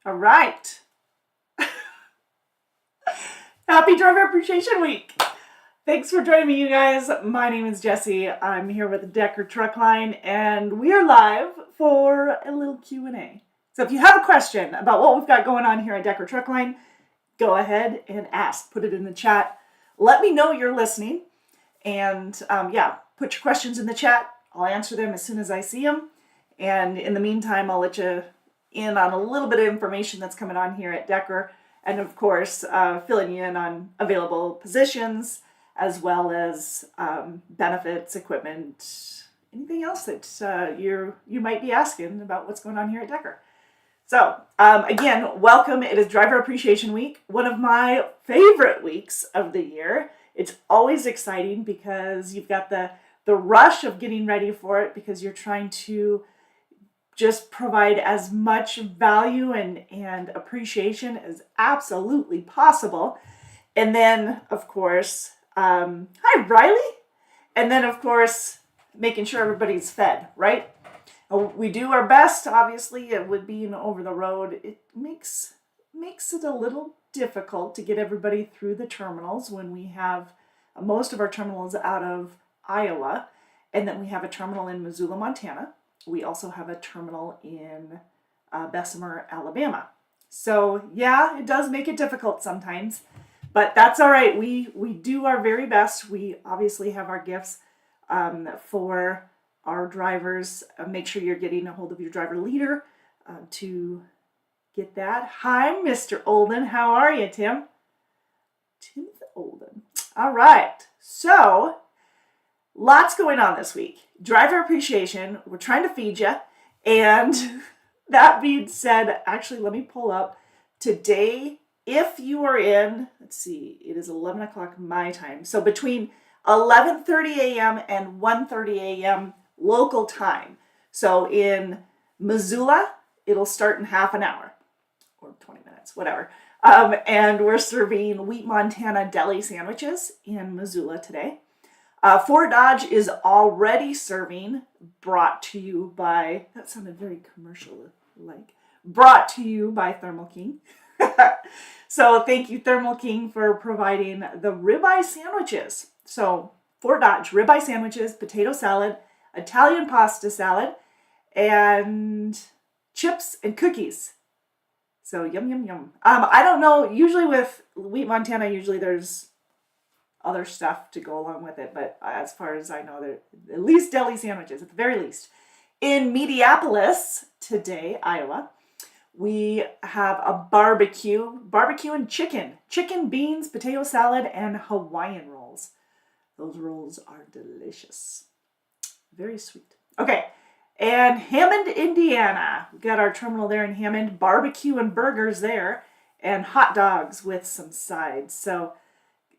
All right. Happy Driver Appreciation Week. Thanks for joining me, you guys. My name is Jessie. I'm here with Decker Truck Line, and we are live for a little Q&A. So if you have a question about what we've got going on here at Decker Truck Line, go ahead and ask. Put it in the chat. Let me know you're listening. And put your questions in the chat. I'll answer them as soon as I see them. And in the meantime, I'll let you in on a little bit of information that's coming on here at Decker. And of course, filling you in on available positions, as well as benefits, equipment, anything else that you might be asking about what's going on here at Decker. So again, welcome. It is Driver Appreciation Week, one of my favorite weeks of the year. It's always exciting because you've got the rush of getting ready for it, because you're trying to just provide as much value and appreciation as absolutely possible. And then, of course, hi, Riley. And then, of course, making sure everybody's fed, right? We do our best, obviously, with being over the road. It makes it a little difficult to get everybody through the terminals when we have most of our terminals out of Iowa, and then we have a terminal in Missoula, Montana. We also have a terminal in Bessemer, Alabama. So yeah, it does make it difficult sometimes, but that's all right. We do our very best. We obviously have our gifts for our drivers. Make sure you're getting a hold of your driver leader to get that. Hi, Mr. Olden. How are you, Tim? Tim Olden. All right. So, lots going on this week. Driver appreciation. We're trying to feed you. And that being said, actually, let me pull up today. If you are in, let's see, it is 11 o'clock my time. So between 11:30 a.m. and 1:30 a.m. local time. So in Missoula, it'll start in half an hour or 20 minutes, whatever. And we're serving Wheat Montana deli sandwiches in Missoula today. Fort Dodge is already serving, brought to you by, that sounded very commercial-like, brought to you by Thermal King. So thank you, Thermal King, for providing the ribeye sandwiches. So Fort Dodge, ribeye sandwiches, potato salad, Italian pasta salad, and chips and cookies. So yum, yum, yum. I don't know, usually with Wheat Montana, usually there's other stuff to go along with it, but as far as I know, they're at least deli sandwiches, at the very least. In Mediapolis today, Iowa, we have a barbecue and chicken, beans, potato salad, and Hawaiian rolls. Those rolls are delicious. Very sweet. Okay, and Hammond, Indiana. We've got our terminal there in Hammond. Barbecue and burgers there, and hot dogs with some sides. So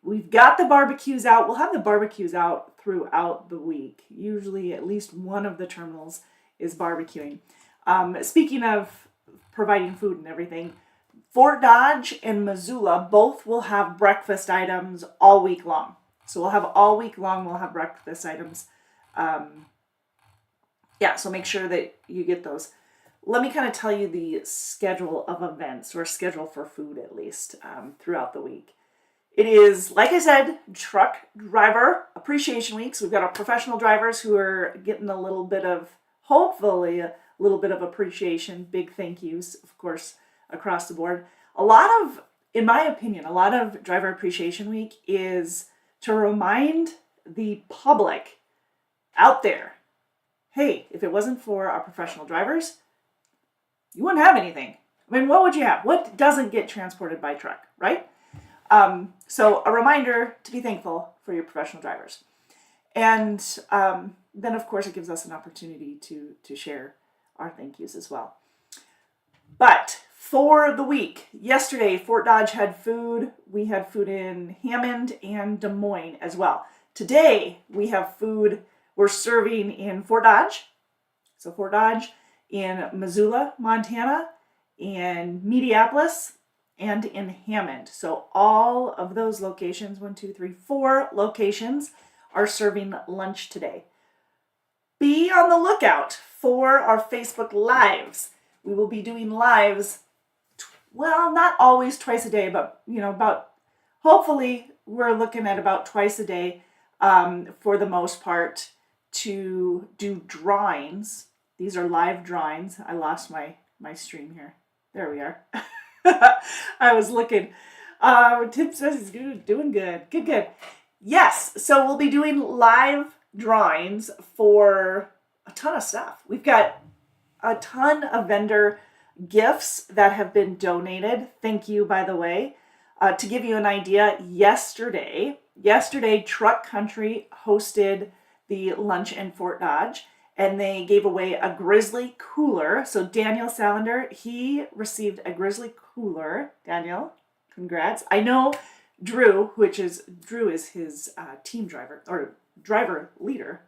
we've got the barbecues out. We'll have the barbecues out throughout the week. Usually at least one of the terminals is barbecuing. Speaking of providing food and everything, Fort Dodge and Missoula both will have breakfast items all week long. So we'll have all week long, we'll have breakfast items. So make sure that you get those. Let me kind of tell you the schedule of events, or schedule for food at least, throughout the week. It is, like I said, Truck Driver Appreciation Week. So we've got our professional drivers who are getting a little bit of, hopefully, a little bit of appreciation. Big thank yous, of course, across the board. In my opinion, a lot of Driver Appreciation Week is to remind the public out there, hey, if it wasn't for our professional drivers, you wouldn't have anything. I mean, what would you have? What doesn't get transported by truck, right? So a reminder to be thankful for your professional drivers. And then, of course, it gives us an opportunity to share our thank yous as well. But for the week, yesterday, Fort Dodge had food. We had food in Hammond and Des Moines as well. Today, we have food we're serving in Fort Dodge. So Fort Dodge, in Missoula, Montana, in Mediapolis, and in Hammond. So all of those locations, 4 locations, are serving lunch today. Be on the lookout for our Facebook Lives. We will be doing lives well, not always twice a day, but about, hopefully we're looking at about twice a day, for the most part, to do drawings. These are live drawings. I lost my stream here. There we are. I was looking. Tim says he's doing good. Good. Yes, so we'll be doing live drawings for a ton of stuff. We've got a ton of vendor gifts that have been donated. Thank you, by the way. To give you an idea, yesterday, Truck Country hosted the lunch in Fort Dodge, and they gave away a Grizzly cooler. So Daniel Salander, he received a Grizzly cooler. Daniel, congrats. I know Drew is his team driver or driver leader.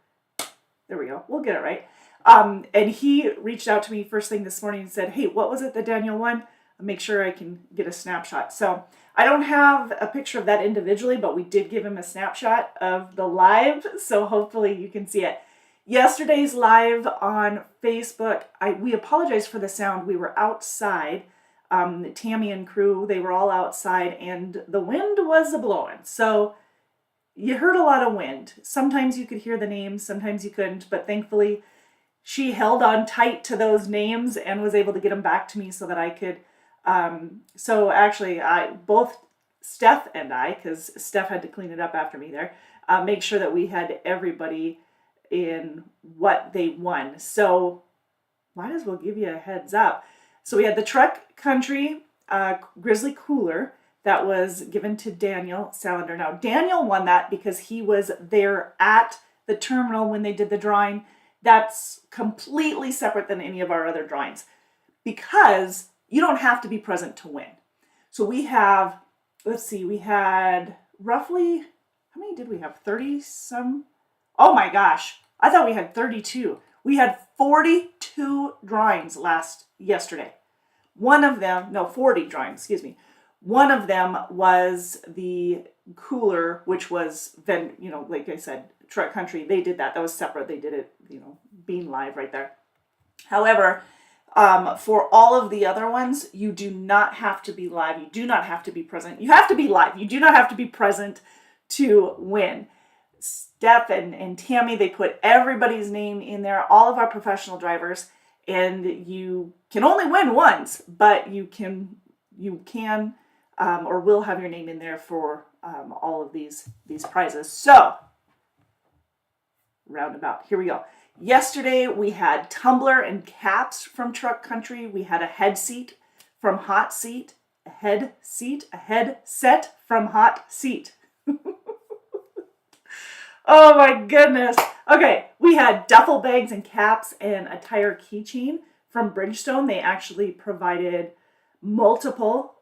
There we go. We'll get it right. And he reached out to me first thing this morning and said, hey, what was it that Daniel won? I'll make sure I can get a snapshot. So I don't have a picture of that individually, but we did give him a snapshot of the live. So hopefully you can see it. Yesterday's live on Facebook, we apologize for the sound. We were outside. Tammy and crew, they were all outside, and the wind was a-blowing. So you heard a lot of wind. Sometimes you could hear the names, sometimes you couldn't, but thankfully she held on tight to those names and was able to get them back to me so that I could. So actually, both Steph and I, because Steph had to clean it up after me there, make sure that we had everybody in what they won. So might as well give you a heads up. So we had the Truck Country Grizzly cooler that was given to Daniel Salander. Now, Daniel won that because he was there at the terminal when they did the drawing. That's completely separate than any of our other drawings because you don't have to be present to win. So we have, we had roughly, how many did we have? 30 some? Oh my gosh, I thought we had 32. We had 42 drawings yesterday. 40 drawings, excuse me. One of them was the cooler, which was then, like I said, Truck Country, they did that. That was separate. They did it, being live right there. However, for all of the other ones, you do not have to be live. You do not have to be present. You have to be live. You do not have to be present to win. Steph and Tammy, they put everybody's name in there, all of our professional drivers, and you can only win once, but you can or will have your name in there for all of these prizes. So, roundabout, here we go. Yesterday, we had tumbler and caps from Truck Country. We had a head seat from Hot Seat, a headset from Hot Seat. Oh my goodness. Okay, we had duffel bags and caps and a tire keychain from Bridgestone. They actually provided multiple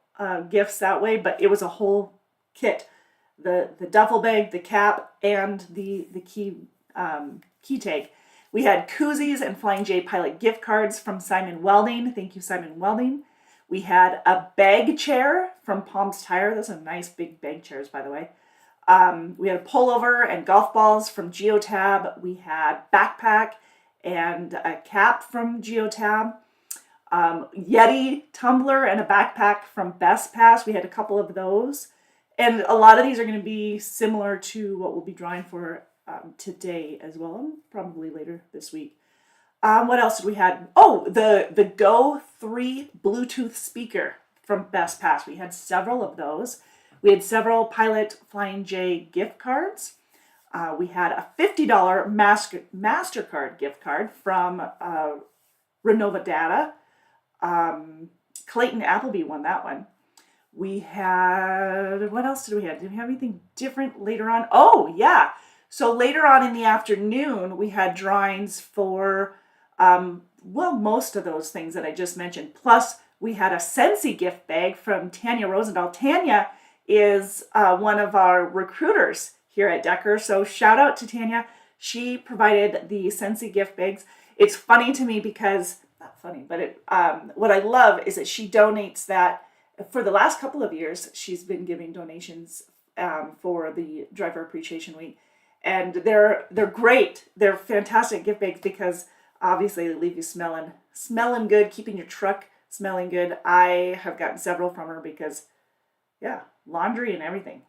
gifts that way, but it was a whole kit. The duffel bag, the cap, and the key tag. We had koozies and Flying J Pilot gift cards from Simon Welding. Thank you, Simon Welding. We had a bag chair from Palms Tire. Those are nice big bag chairs, by the way. We had a pullover and golf balls from Geotab. We had backpack and a cap from Geotab. Yeti tumbler and a backpack from Best Pass. We had a couple of those. And a lot of these are going to be similar to what we'll be drawing for today as well, and probably later this week. What else did we have? Oh, the Go 3 Bluetooth speaker from Best Pass. We had several of those. We had several Pilot Flying J gift cards. We had a $50 MasterCard gift card from Renova Data. Clayton Appleby won that one. We had, what else did we have? Did we have anything different later on? Oh, yeah. So later on in the afternoon, we had drawings for, most of those things that I just mentioned. Plus, we had a Scentsy gift bag from Tanya Rosendahl. Tanya is one of our recruiters here at Decker. So shout out to Tanya. She provided the Scentsy gift bags. It's funny to me because, not funny, but what I love is that she donates that. For the last couple of years, she's been giving donations for the Driver Appreciation Week. And they're great. They're fantastic gift bags because obviously they leave you smelling good, keeping your truck smelling good. I have gotten several from her because, yeah, laundry and everything.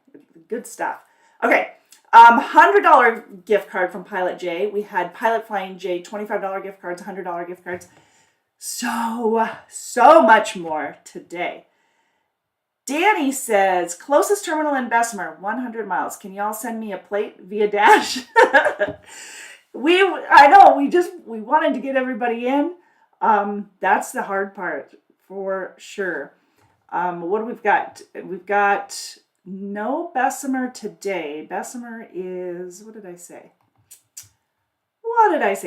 Good stuff. Okay, $100 gift card from Pilot J. We had Pilot Flying J, $25 gift cards, $100 gift cards. So much more today. Danny says, closest terminal in Bessemer, 100 miles. Can y'all send me a plate via Dash? I know, we wanted to get everybody in. That's the hard part for sure. What do we've got? We've got no Bessemer today. Bessemer is, what did I say?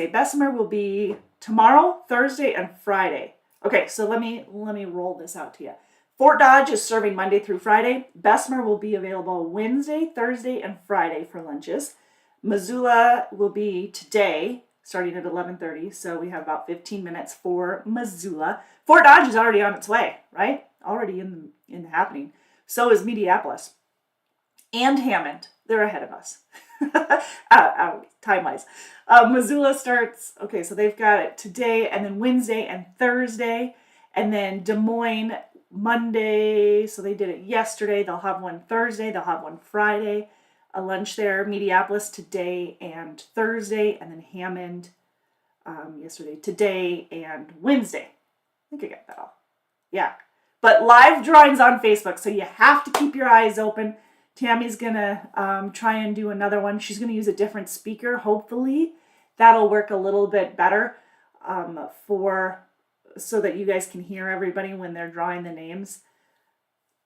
Bessemer will be tomorrow, Thursday, and Friday. Okay, so let me roll this out to you. Fort Dodge is serving Monday through Friday. Bessemer will be available Wednesday, Thursday, and Friday for lunches. Missoula will be today, starting at 11:30, so we have about 15 minutes for Missoula. Fort Dodge is already on its way, right? Already in the happening. So is Mediapolis and Hammond. They're ahead of us, time-wise. Missoula starts, okay, so they've got it today, and then Wednesday and Thursday, and then Des Moines Monday, so they did it yesterday. They'll have one Thursday, they'll have one Friday, a lunch there. Mediapolis today and Thursday, and then Hammond yesterday, today, and Wednesday. I think I got that all. Yeah. But live drawings on Facebook, so you have to keep your eyes open. Tammy's going to try and do another one. She's going to use a different speaker, hopefully. That'll work a little bit better so that you guys can hear everybody when they're drawing the names.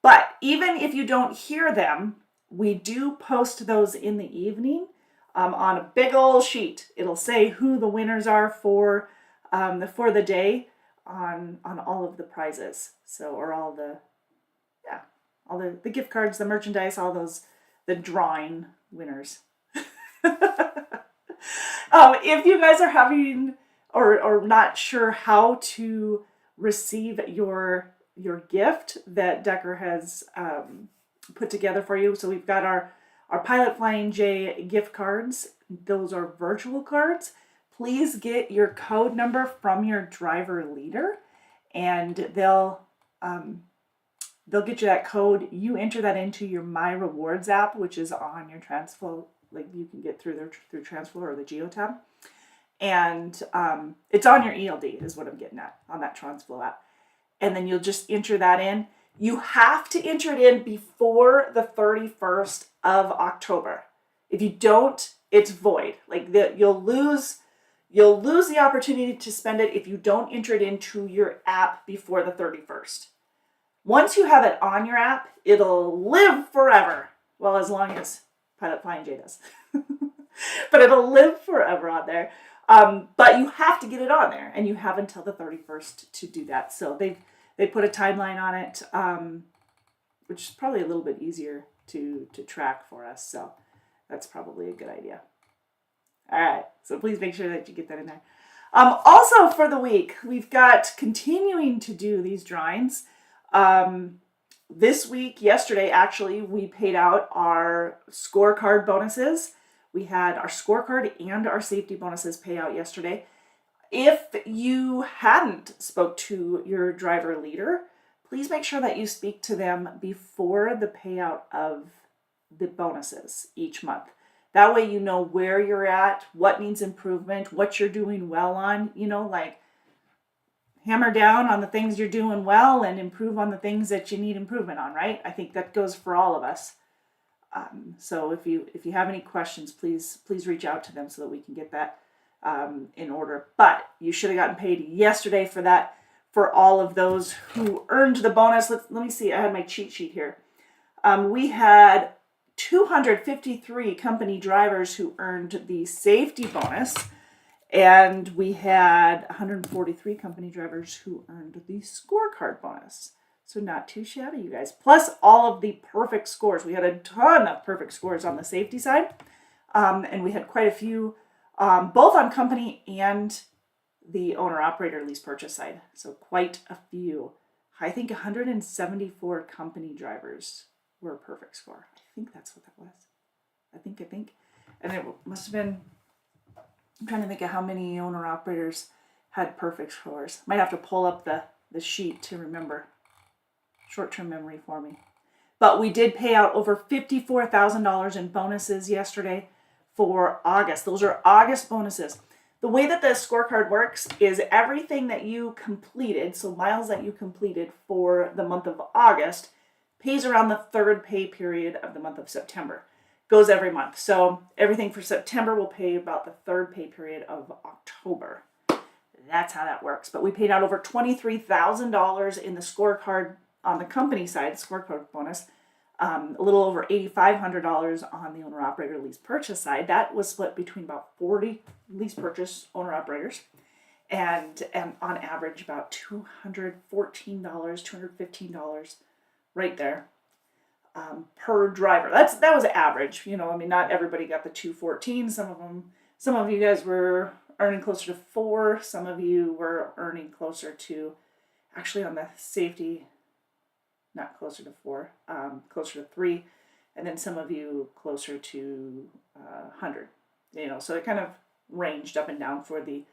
But even if you don't hear them, we do post those in the evening on a big old sheet. It'll say who the winners are for the day on all of the prizes. So, or all the gift cards, the merchandise, all those, the drawing winners. If you guys are having or not sure how to receive your gift that Decker has put together for you. So we've got our Pilot Flying J gift cards. Those are virtual cards. Please get your code number from your driver leader, and they'll get you that code. You enter that into your My Rewards app, which is on your TransFlow. Like you can get through TransFlow or the Geo tab. And it's on your ELD is what I'm getting at, on that TransFlow app. And then you'll just enter that in. You have to enter it in before the 31st of October. If you don't, it's void. Like you'll lose the opportunity to spend it if you don't enter it into your app before the 31st. Once you have it on your app, it'll live forever. Well, as long as Pilot Flying J does. But it'll live forever on there. But you have to get it on there, and you have until the 31st to do that. So they put a timeline on it, which is probably a little bit easier to track for us. So that's probably a good idea. All right, so please make sure that you get that in there. Also for the week, we've got continuing to do these drawings. This week, yesterday actually, we paid out our scorecard bonuses. We had our scorecard and our safety bonuses pay out yesterday. If you hadn't spoke to your driver leader, please make sure that you speak to them before the payout of the bonuses each month. That way you know where you're at, what needs improvement, what you're doing well on, like hammer down on the things you're doing well and improve on the things that you need improvement on, right? I think that goes for all of us. So if you have any questions, please reach out to them so that we can get that in order. But you should have gotten paid yesterday for that, for all of those who earned the bonus. Let me see. I had my cheat sheet here. We had 253 company drivers who earned the safety bonus, and we had 143 company drivers who earned the scorecard bonus. So not too shabby, you guys. Plus all of the perfect scores. We had a ton of perfect scores on the safety side. And we had quite a few, both on company and the owner-operator lease purchase side. So quite a few. I think 174 company drivers were a perfect score. I think that's what that was. I think. And it must have been, I'm trying to think of how many owner-operators had perfect scores. Might have to pull up the the sheet to remember. Short-term memory for me. But we did pay out over $54,000 in bonuses yesterday for August. Those are August bonuses. The way that the scorecard works is everything that you completed, so miles that you completed for the month of August, pays around the third pay period of the month of September. Goes every month. So everything for September will pay about the third pay period of October. That's how that works. But we paid out over $23,000 in the scorecard on the company side, scorecard bonus, a little over $8,500 on the owner-operator lease purchase side. That was split between about 40 lease purchase owner-operators and on average about $214, $215 right there per driver. That was average. You know, I mean, not everybody got the 214. Some of you guys were earning closer to 4. Some of you were earning closer to, actually on the safety, not closer to 4, closer to 3, and then some of you closer to 100. You know, so it kind of ranged up and down for the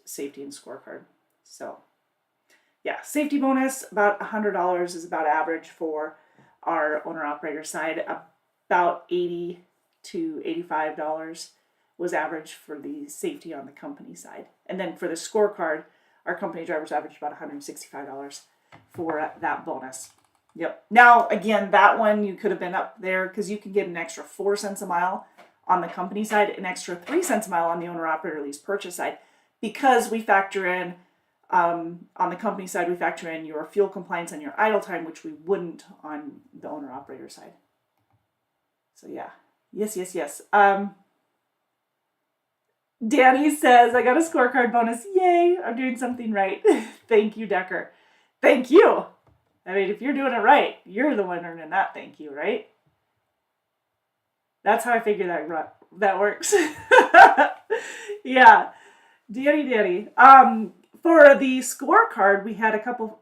safety and scorecard. So yeah, safety bonus about $100 is about average for our owner operator side. About $80 to $85 was average for the safety on the company side, and then for the scorecard, our company drivers averaged about $165 for that bonus. Yep. Now, again, that one you could have been up there because you can get an extra 4 cents a mile on the company side, an extra 3 cents a mile on the owner-operator lease purchase side, because we factor in, on the company side, we factor in your fuel compliance and your idle time, which we wouldn't on the owner-operator side. So yeah. Yes. Danny says, I got a scorecard bonus. Yay, I'm doing something right. Thank you, Decker. Thank you. I mean, if you're doing it right, you're the one earning that thank you, right? That's how I figure that works. Yeah. Danny. For the scorecard, we had a couple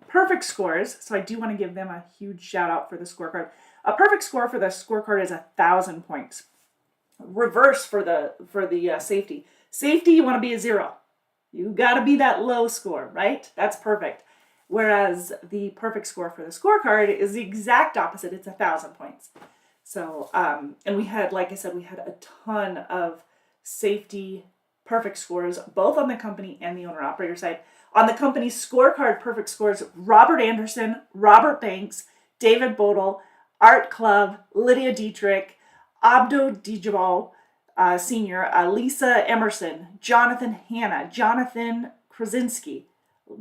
perfect scores, so I do want to give them a huge shout out for the scorecard. A perfect score for the scorecard is 1,000 points. Reverse for the safety. Safety, you want to be a 0. You got to be that low score, right? That's perfect. Whereas the perfect score for the scorecard is the exact opposite. It's 1,000 points. So, and we had, like I said, we had a ton of safety perfect scores, both on the company and the owner-operator side. On the company scorecard perfect scores, Robert Anderson, Robert Banks, David Bodel, Art Club, Lydia Dietrich, Abdo Dijabo Sr., Lisa Emerson, Jonathan Hanna, Jonathan Krasinski,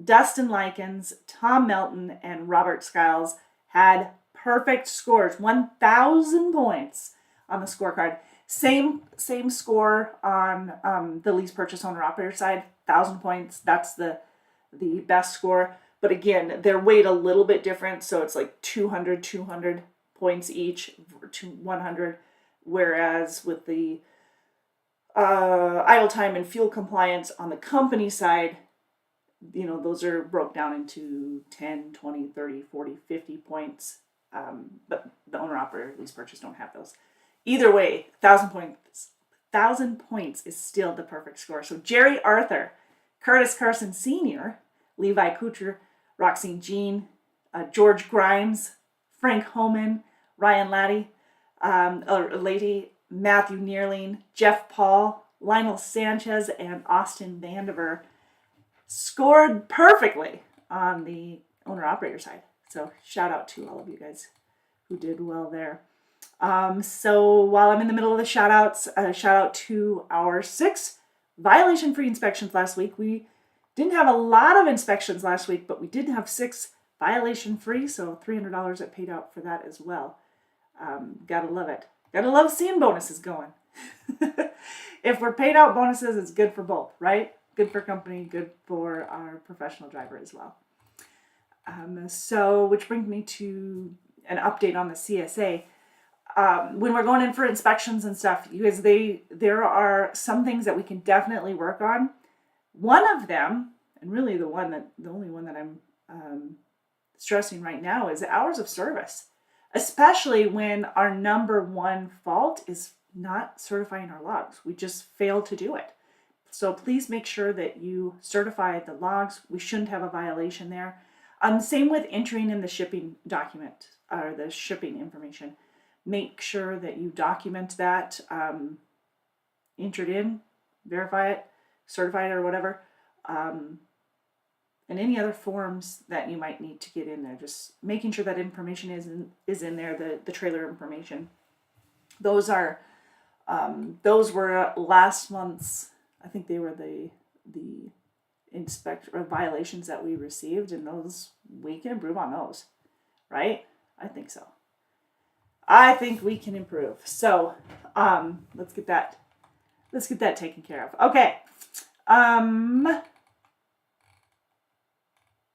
Dustin Likens, Tom Melton, and Robert Skiles had perfect scores, 1,000 points on the scorecard. Same score on the lease purchase owner operator side, 1,000 points. That's the best score. But again, they're weighed a little bit different, so it's like 200 points each to 100. Whereas with the idle time and fuel compliance on the company side, you know, those are broke down into 10, 20, 30, 40, 50 points. But the owner-operator lease purchase don't have those. Either way, 1,000 points is still the perfect score. So Jerry Arthur, Curtis Carson Sr., Levi Kuchar, Roxine Jean, George Grimes, Frank Homan, Ryan Lady, Matthew Neerling, Jeff Paul, Lionel Sanchez, and Austin Vandiver scored perfectly on the owner-operator side. So shout out to all of you guys who did well there. So while I'm in the middle of the shout outs, shout out to our 6 violation-free inspections last week. We didn't have a lot of inspections last week, but we did have 6 violation-free, so $300 that paid out for that as well. Gotta love it. Gotta love seeing bonuses going. If we're paid out bonuses, it's good for both, right? Good for company, good for our professional driver as well. So, which brings me to an update on the CSA. When we're going in for inspections and stuff, you guys, there are some things that we can definitely work on. One of them, and really the only one that I'm stressing right now, is hours of service, especially when our number one fault is not certifying our logs. We just fail to do it. So please make sure that you certify the logs. We shouldn't have a violation there. Same with entering in the shipping document or the shipping information. Make sure that you document that, entered in, verify it, certify it, or whatever. And any other forms that you might need to get in there. Just making sure that information is in there, the trailer information. Those were last month's, I think they were the inspect or violations that we received, and those we can improve on those, right? I think so. I think we can improve. So let's get that taken care of. Okay.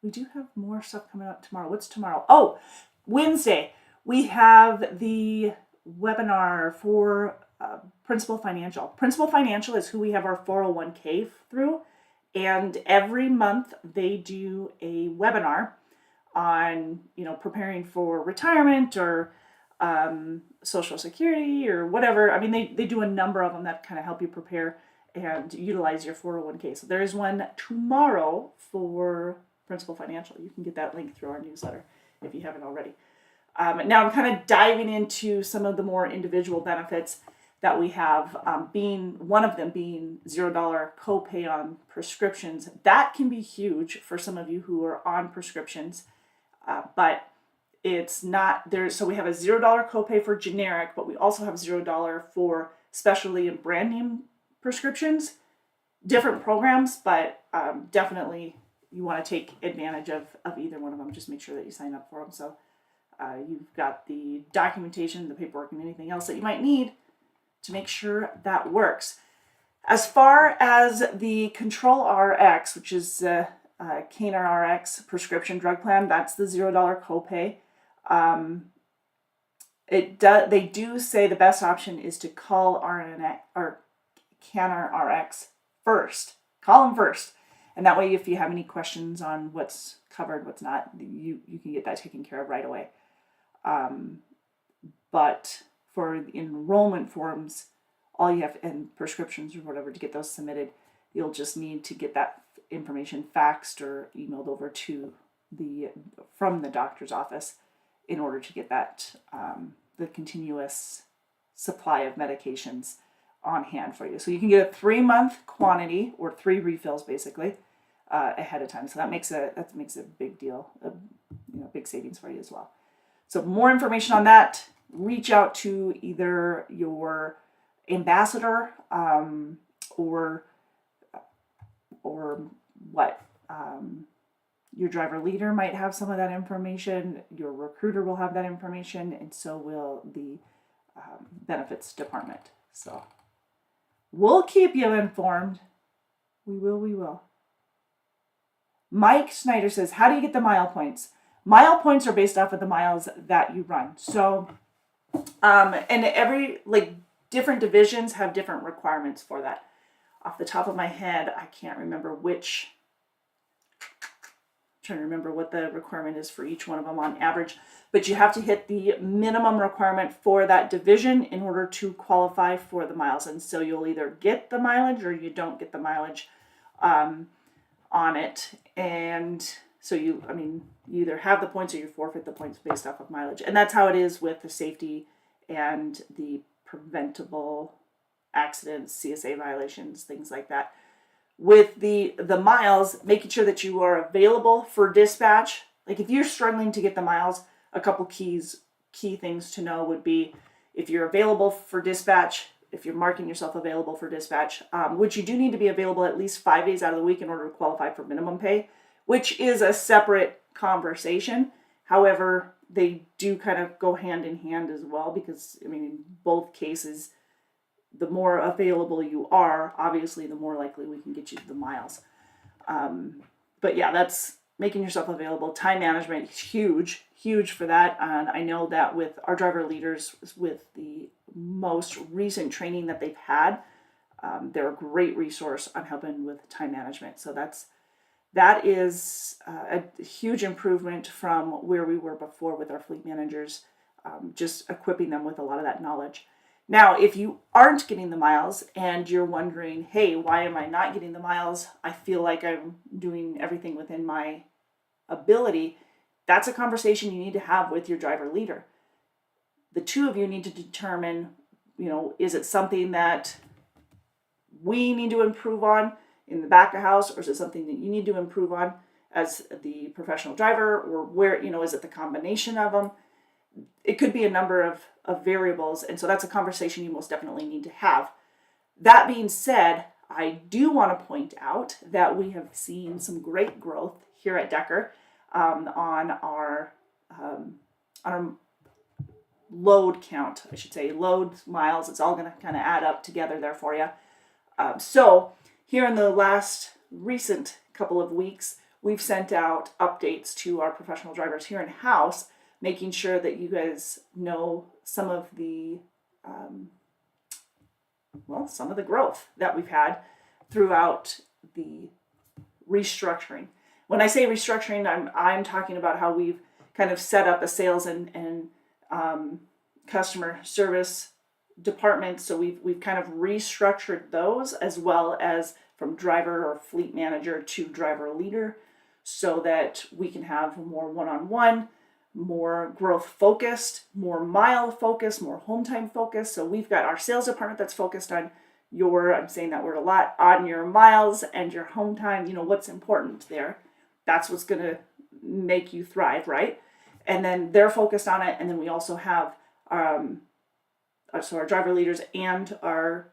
We do have more stuff coming up tomorrow. What's tomorrow? Oh, Wednesday. We have the webinar for Principal Financial. Principal Financial is who we have our 401k through. And every month they do a webinar on, preparing for retirement or Social Security or whatever. I mean, they do a number of them that kind of help you prepare and utilize your 401k. So there is one tomorrow for Principal Financial. You can get that link through our newsletter if you haven't already. Now I'm kind of diving into some of the more individual benefits that we have, one of them being $0 copay on prescriptions. That can be huge for some of you who are on prescriptions, but it's not there. So we have a $0 copay for generic, but we also have $0 for specialty and brand name prescriptions. Different programs, but definitely you want to take advantage of either one of them. Just make sure that you sign up for them. So you've got the documentation, the paperwork, and anything else that you might need to make sure that works. As far as the Control RX, which is the Canine RX prescription drug plan, that's the $0 copay. They do say the best option is to call RNX or Canine RX first. Call them first. And that way, if you have any questions on what's covered, what's not, you can get that taken care of right away. But for the enrollment forms, all you have, and prescriptions or whatever, to get those submitted, you'll just need to get that information faxed or emailed over from the doctor's office in order to get that, the continuous supply of medications on hand for you. So you can get a 3-month quantity or 3 refills basically ahead of time. So that makes a big deal, big savings for you as well. So more information on that, reach out to either your ambassador or what your driver leader might have some of that information. Your recruiter will have that information, and so will the benefits department. So we'll keep you informed. We will. Mike Snyder says, how do you get the mile points? Mile points are based off of the miles that you run. So, and every, different divisions have different requirements for that. Off the top of my head, I can't remember trying to remember what the requirement is for each one of them on average, but you have to hit the minimum requirement for that division in order to qualify for the miles. And so you'll either get the mileage or you don't get the mileage on it. And so you either have the points or you forfeit the points based off of mileage. And that's how it is with the safety and the preventable accidents, CSA violations, things like that. With the miles, making sure that you are available for dispatch. Like if you're struggling to get the miles, a couple key things to know would be if you're available for dispatch, if you're marking yourself available for dispatch, which you do need to be available at least 5 days out of the week in order to qualify for minimum pay, which is a separate conversation. However, they do kind of go hand in hand as well, because in both cases, the more available you are, obviously, the more likely we can get you the miles. But yeah, that's making yourself available. Time management is huge for that. And I know that with our driver leaders, with the most recent training that they've had, they're a great resource on helping with time management. So that is a huge improvement from where we were before with our fleet managers, just equipping them with a lot of that knowledge. Now, if you aren't getting the miles and you're wondering, hey, why am I not getting the miles? I feel like I'm doing everything within my ability. That's a conversation you need to have with your driver leader. The two of you need to determine, is it something that we need to improve on in the back of house, or is it something that you need to improve on as the professional driver, or where, is it the combination of them? It could be a number of variables, and so that's a conversation you most definitely need to have. That being said, I do want to point out that we have seen some great growth here at Decker on our load count, I should say, load miles. It's all going to kind of add up together there for you. So here in the last recent couple of weeks, we've sent out updates to our professional drivers here in house, making sure that you guys know some of the growth that we've had throughout the restructuring. When I say restructuring, I'm talking about how we've kind of set up a sales and customer service department. So we've kind of restructured those, as well as from driver or fleet manager to driver leader, so that we can have more one-on-one, more growth focused, more mile focused, more home time focused. So we've got our sales department that's focused on I'm saying that word a lot, on your miles and your home time, what's important there. That's what's going to make you thrive, right? And then they're focused on it. And then we also have so our driver leaders and our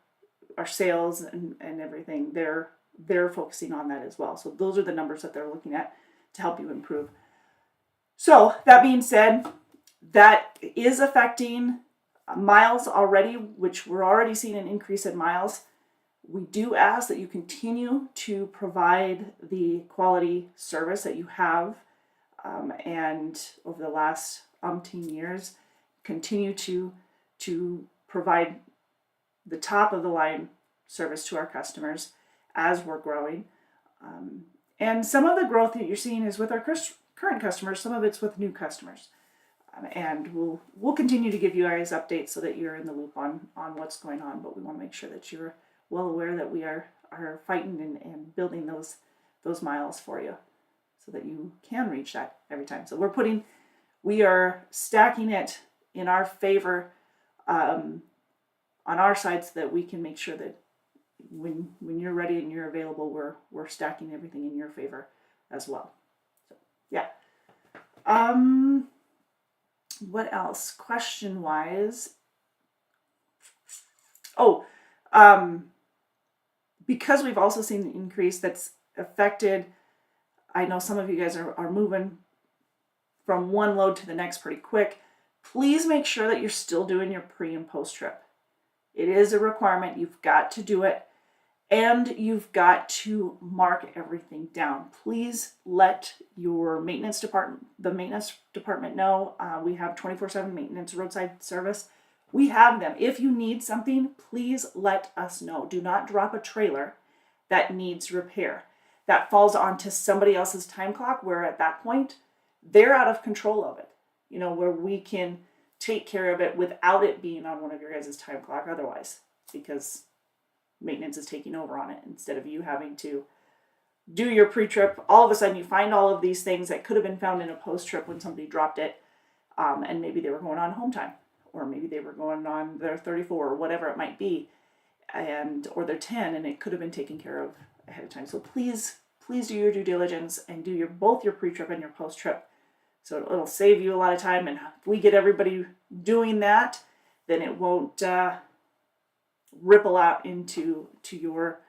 sales and everything, they're focusing on that as well. So those are the numbers that they're looking at to help you improve. So that being said, that is affecting miles already, which we're already seeing an increase in miles. We do ask that you continue to provide the quality service that you have, and over the last umpteen years, continue to provide the top of the line service to our customers as we're growing. And some of the growth that you're seeing is with our current customers, some of it's with new customers. And we'll continue to give you guys updates so that you're in the loop on what's going on, but we want to make sure that you're well aware that we are fighting and building those miles for you so that you can reach that every time. So we are stacking it in our favor on our side, so that we can make sure that when you're ready and you're available, we're stacking everything in your favor as well. So yeah. What else? Question wise. Because we've also seen the increase that's affected, I know some of you guys are moving from one load to the next pretty quick. Please make sure that you're still doing your pre and post trip. It is a requirement. You've got to do it. And you've got to mark everything down. Please let your maintenance department know. We have 24/7 maintenance roadside service. We have them. If you need something, please let us know. Do not drop a trailer that needs repair. That falls onto somebody else's time clock, where at that point, they're out of control of it. Where we can take care of it without it being on one of your guys' time clock otherwise, because maintenance is taking over on it instead of you having to do your pre-trip. All of a sudden you find all of these things that could have been found in a post-trip when somebody dropped it, and maybe they were going on home time, or maybe they were going on their 34 or whatever it might be, or their 10, and it could have been taken care of ahead of time. So please do your due diligence and do both your pre-trip and your post-trip. So it'll save you a lot of time, and if we get everybody doing that, then it won't ripple out into your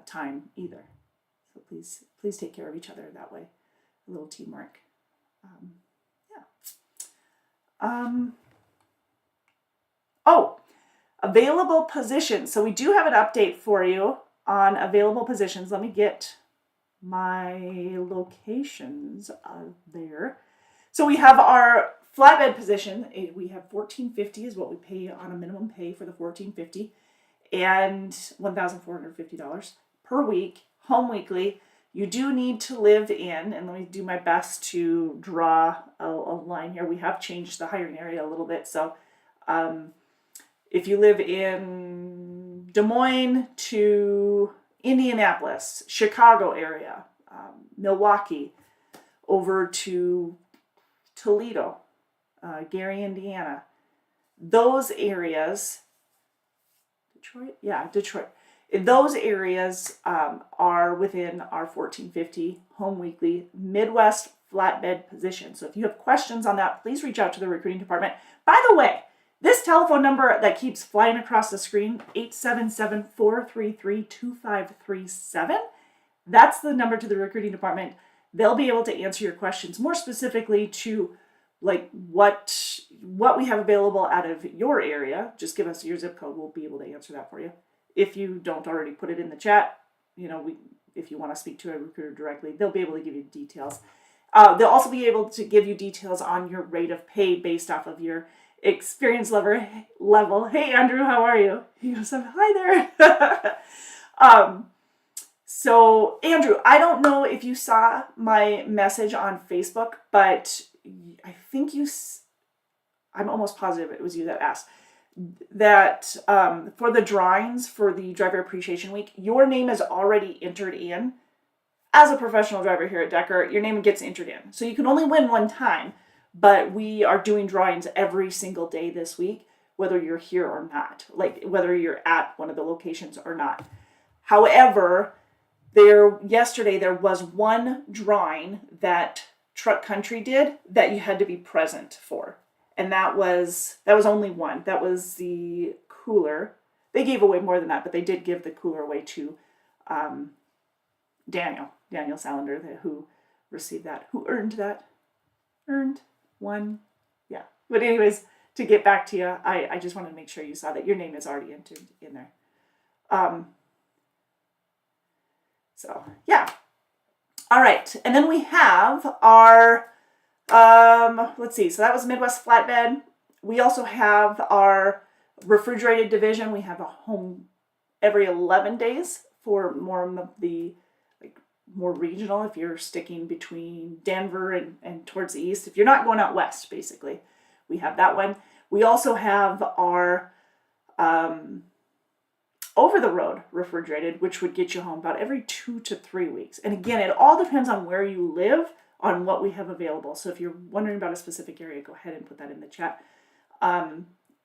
time either. So please take care of each other that way. A little teamwork. Available positions. So we do have an update for you on available positions. Let me get my locations there. So we have our flatbed position. We have $1,450 is what we pay on a minimum pay for the $1,450, and $1,450 per week, home weekly. You do need to live in, and let me do my best to draw a line here. We have changed the hiring area a little bit, so If you live in Des Moines to Indianapolis, Chicago area, Milwaukee, over to Toledo, Gary, Indiana, those areas, Detroit. Those areas are within our 1450 Home Weekly Midwest flatbed position. So if you have questions on that, please reach out to the recruiting department. By the way, this telephone number that keeps flying across the screen, 877-433-2537, that's the number to the recruiting department. They'll be able to answer your questions more specifically to like what we have available out of your area. Just give us your zip code. We'll be able to answer that for you. If you don't already put it in the chat, if you want to speak to a recruiter directly, they'll be able to give you details. They'll also be able to give you details on your rate of pay based off of your experience level. Hey, Andrew, how are you? He goes, hi there. So, Andrew, I don't know if you saw my message on Facebook, but I think I'm almost positive it was you that asked that for the drawings for the Driver Appreciation Week, your name is already entered in. As a professional driver here at Decker, your name gets entered in. So you can only win one time, but we are doing drawings every single day this week, whether you're here or not, like whether you're at one of the locations or not. However, yesterday there was one drawing that Truck Country did that you had to be present for. And that was only one. That was the cooler. They gave away more than that, but they did give the cooler away to Daniel Salander, who received that, who earned one. Yeah. But anyways, to get back to you, I just wanted to make sure you saw that your name is already entered in there. So, yeah. All right. And then we have our, let's see. So that was Midwest Flatbed. We also have our refrigerated division. We have a home every 11 days for more of the more regional, if you're sticking between Denver and towards the east. If you're not going out west, basically, we have that one. We also have our over-the-road refrigerated, which would get you home about every 2 to 3 weeks. And again, it all depends on where you live, on what we have available. So if you're wondering about a specific area, go ahead and put that in the chat.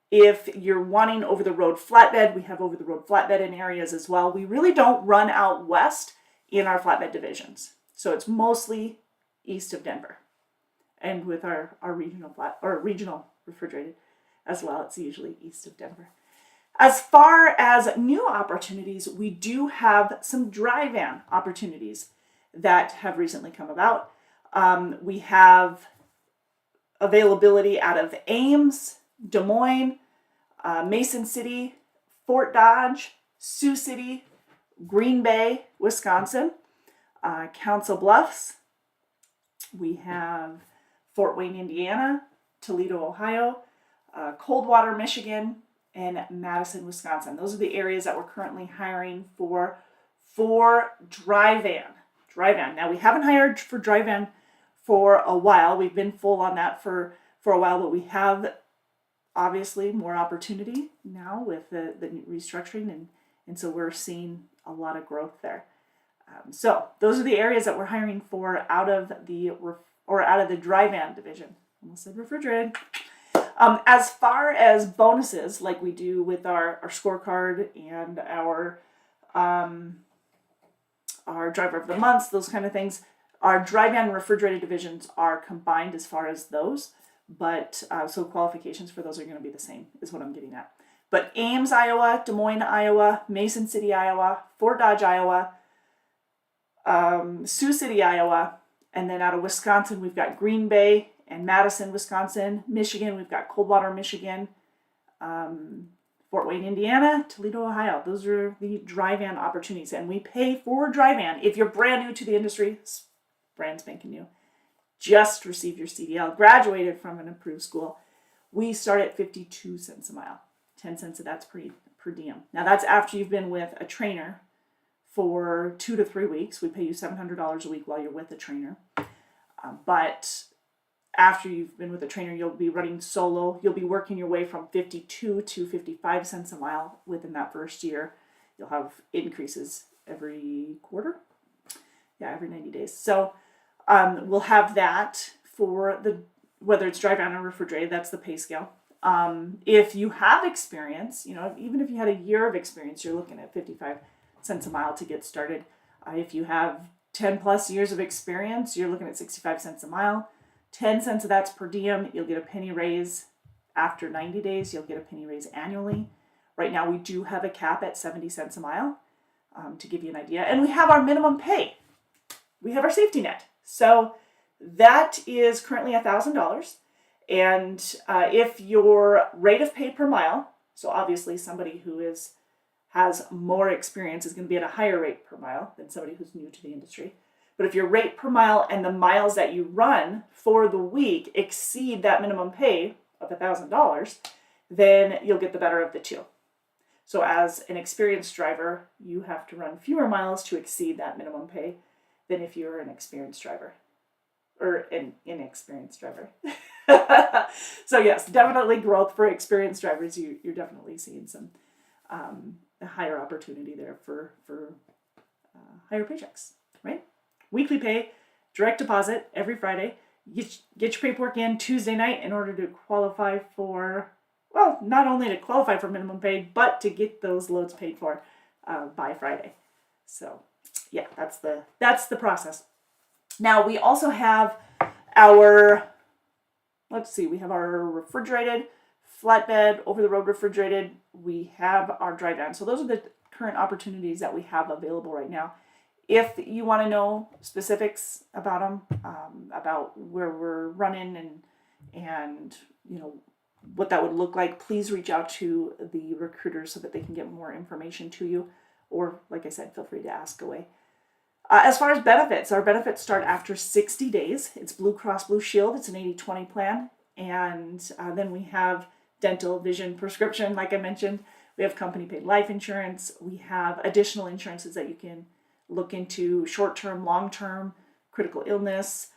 If you're wanting over-the-road flatbed, we have over-the-road flatbed in areas as well. We really don't run out west in our flatbed divisions. So it's mostly east of Denver. And with our regional regional refrigerated as well, it's usually east of Denver. As far as new opportunities, we do have some dry van opportunities that have recently come about. We have availability out of Ames, Des Moines, Mason City, Fort Dodge, Sioux City, Green Bay, Wisconsin, Council Bluffs. We have Fort Wayne, Indiana, Toledo, Ohio, Coldwater, Michigan, and Madison, Wisconsin. Those are the areas that we're currently hiring for dry van. Now, we haven't hired for dry van for a while. We've been full on that for a while, but we have obviously more opportunity now with the restructuring, and so we're seeing a lot of growth there. So those are the areas that we're hiring for out of the dry van division. Almost said refrigerated. As far as bonuses, like we do with our scorecard and our driver of the month, those kind of things, our dry van and refrigerated divisions are combined as far as those, but so qualifications for those are going to be the same, is what I'm getting at. But Ames, Iowa, Des Moines, Iowa, Mason City, Iowa, Fort Dodge, Iowa, Sioux City, Iowa, and then out of Wisconsin, we've got Green Bay and Madison, Wisconsin. Michigan, we've got Coldwater, Michigan, Fort Wayne, Indiana, Toledo, Ohio. Those are the dry van opportunities, and we pay for dry van. If you're brand new to the industry, it's brand spanking new, just received your CDL, graduated from an approved school, we start at 52 cents a mile. 10 cents of that's per diem. Now that's after you've been with a trainer for 2 to 3 weeks. We pay you $700 a week while you're with a trainer. But after you've been with a trainer, you'll be running solo. You'll be working your way from 52 to 55 cents a mile within that first year. You'll have increases every quarter. Yeah, every 90 days. So we'll have that for the, whether it's dry van or refrigerated, that's the pay scale. If you have experience, even if you had a year of experience, you're looking at 55 cents a mile to get started. If you have 10 plus years of experience, you're looking at 65 cents a mile. 10 cents of that's per diem. You'll get a penny raise after 90 days. You'll get a penny raise annually. Right now, we do have a cap at 70 cents a mile, to give you an idea. And we have our minimum pay. We have our safety net. So that is currently $1,000. And if your rate of pay per mile, so obviously somebody who has more experience is going to be at a higher rate per mile than somebody who's new to the industry. But if your rate per mile and the miles that you run for the week exceed that minimum pay of $1,000, then you'll get the better of the two. So as an experienced driver, you have to run fewer miles to exceed that minimum pay than if you're an experienced driver or an inexperienced driver. So yes, definitely growth for experienced drivers. You're definitely seeing some a higher opportunity there for higher paychecks, right? Weekly pay, direct deposit every Friday. Get your paperwork in Tuesday night in order to qualify for, well, not only to qualify for minimum pay, but to get those loads paid for by Friday. So yeah, that's the process. Now we also have our, we have our refrigerated, flatbed, over-the-road refrigerated. We have our dry van. So those are the current opportunities that we have available right now. If you want to know specifics about them, about where we're running and what that would look like, please reach out to the recruiters so that they can get more information to you. Or, like I said, feel free to ask away. As far as benefits, our benefits start after 60 days. It's Blue Cross Blue Shield. It's an 80-20 plan. And then we have dental, vision, prescription, like I mentioned. We have company-paid life insurance. We have additional insurances that you can look into: short-term, long-term, critical illness,